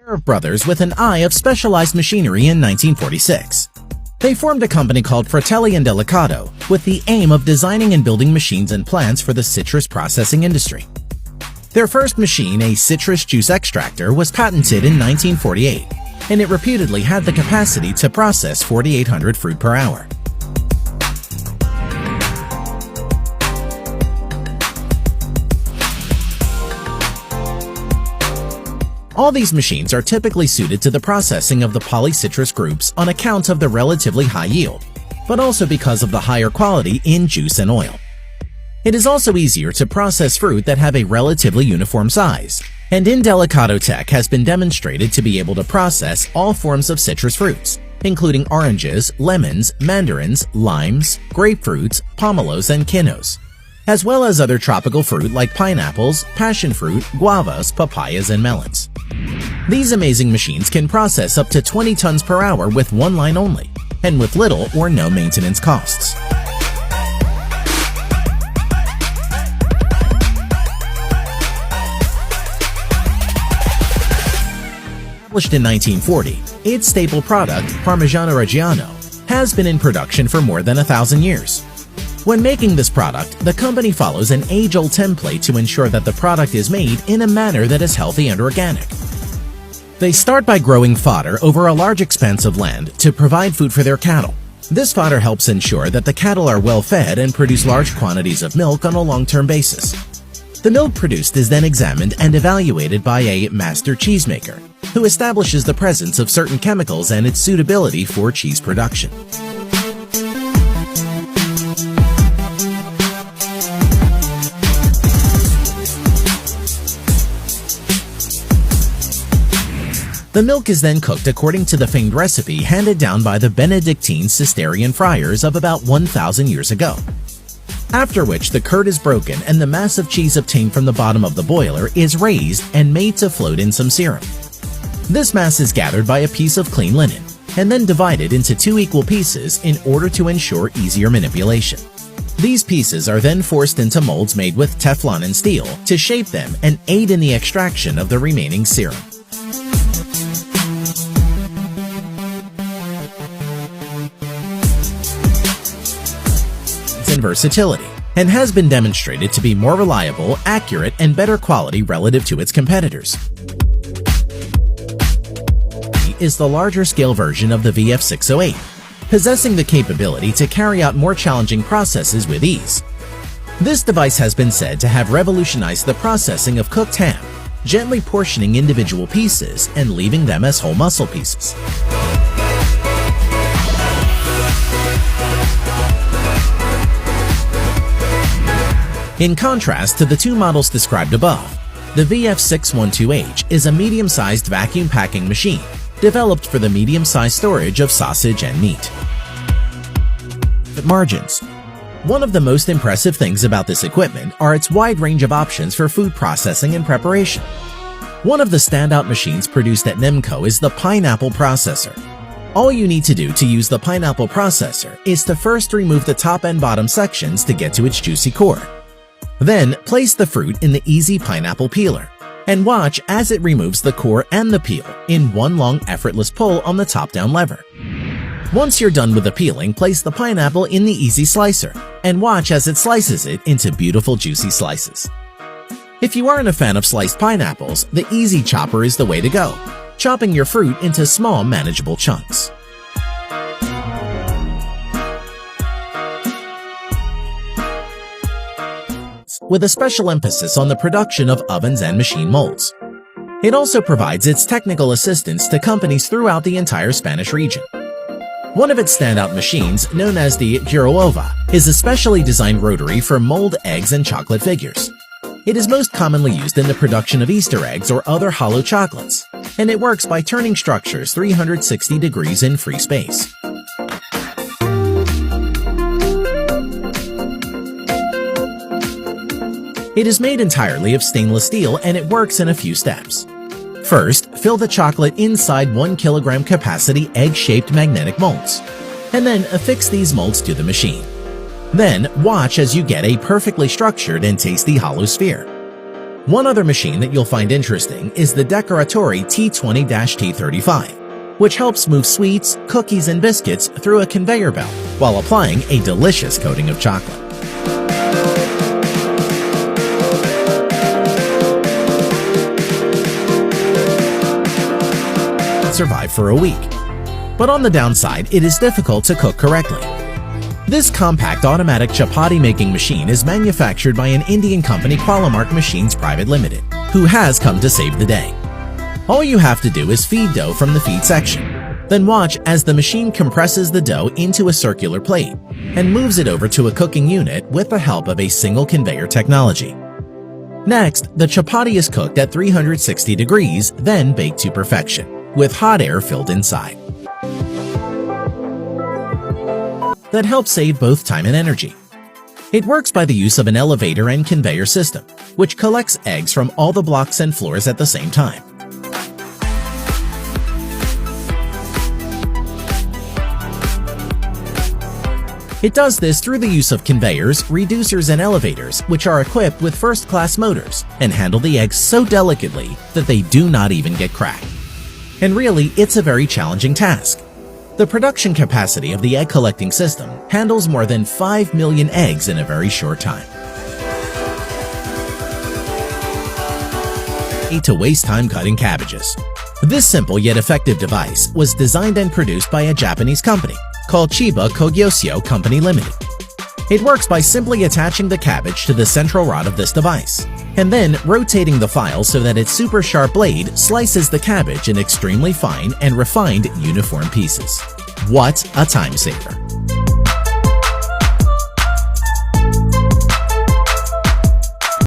of brothers with an eye of specialized machinery in 1946. They formed a company called Fratelli and Delicato with the aim of designing and building machines and plants for the citrus processing industry. Their first machine, a citrus juice extractor, was patented in 1948, and it reputedly had the capacity to process 4,800 fruit per hour. All these machines are typically suited to the processing of the polycitrus groups on account of the relatively high yield, but also because of the higher quality in juice and oil. It is also easier to process fruit that have a relatively uniform size, and in Delicato Tech has been demonstrated to be able to process all forms of citrus fruits, including oranges, lemons, mandarins, limes, grapefruits, pomelos, and quinoas, as well as other tropical fruit like pineapples, passion fruit, guavas, papayas, and melons. These amazing machines can process up to 20 tons per hour with one line only, and with little or no maintenance costs. Established in 1940, its staple product, Parmigiano Reggiano, has been in production for more than 1,000 years. When making this product, the company follows an age-old template to ensure that the product is made in a manner that is healthy and organic. They start by growing fodder over a large expanse of land to provide food for their cattle. This fodder helps ensure that the cattle are well fed and produce large quantities of milk on a long-term basis. The milk produced is then examined and evaluated by a master cheesemaker, who establishes the presence of certain chemicals and its suitability for cheese production. The milk is then cooked according to the famed recipe handed down by the Benedictine Cistercian friars of about 1,000 years ago. After which the curd is broken and the mass of cheese obtained from the bottom of the boiler is raised and made to float in some syrup. This mass is gathered by a piece of clean linen and then divided into 2 equal pieces in order to ensure easier manipulation. These pieces are then forced into molds made with Teflon and steel to shape them and aid in the extraction of the remaining serum. And versatility, and has been demonstrated to be more reliable, accurate, and better quality relative to its competitors. Is the larger scale version of the VF608, possessing the capability to carry out more challenging processes with ease. This device has been said to have revolutionized the processing of cooked ham, gently portioning individual pieces and leaving them as whole muscle pieces. In contrast to the 2 models described above, the VF612H is a medium-sized vacuum packing machine developed for the medium-sized storage of sausage and meat. Margins. One of the most impressive things about this equipment are its wide range of options for food processing and preparation. One of the standout machines produced at Nemco is the pineapple processor. All you need to do to use the pineapple processor is to first remove the top and bottom sections to get to its juicy core. Then, place the fruit in the easy pineapple peeler, and watch as it removes the core and the peel in one long effortless pull on the top-down lever. Once you're done with the peeling, place the pineapple in the easy slicer, and watch as it slices it into beautiful juicy slices. If you aren't a fan of sliced pineapples, the easy chopper is the way to go, chopping your fruit into small manageable chunks. With a special emphasis on the production of ovens and machine molds. It also provides its technical assistance to companies throughout the entire Spanish region. One of its standout machines, known as the Gyroova, is a specially designed rotary for mold eggs and chocolate figures. It is most commonly used in the production of Easter eggs or other hollow chocolates, and it works by turning structures 360 degrees in free space. It is made entirely of stainless steel and it works in a few steps. First, fill the chocolate inside 1 kilogram capacity egg-shaped magnetic molds, and then affix these molds to the machine. Then, watch as you get a perfectly structured and tasty hollow sphere. One other machine that you'll find interesting is the Decoratori T20-T35, which helps move sweets, cookies, and biscuits through a conveyor belt while applying a delicious coating of chocolate. Survive for a week. But on the downside, it is difficult to cook correctly. This compact automatic chapati making machine is manufactured by an Indian company, Qualimark Machines Private Limited, who has come to save the day. All you have to do is feed dough from the feed section, then watch as the machine compresses the dough into a circular plate and moves it over to a cooking unit with the help of a single conveyor technology. Next, the chapati is cooked at 360 degrees, then baked to perfection, with hot air filled inside. That helps save both time and energy. It works by the use of an elevator and conveyor system, which collects eggs from all the blocks and floors at the same time. It does this through the use of conveyors, reducers, and elevators, which are equipped with first-class motors and handle the eggs so delicately that they do not even get cracked. And really, it's a very challenging task. The production capacity of the egg collecting system handles more than 5 million eggs in a very short time. To waste time cutting cabbages. This simple yet effective device was designed and produced by a Japanese company called Chiba Kogyosyo Company Limited. It works by simply attaching the cabbage to the central rod of this device, and then rotating the file so that its super sharp blade slices the cabbage in extremely fine and refined uniform pieces. What a time saver!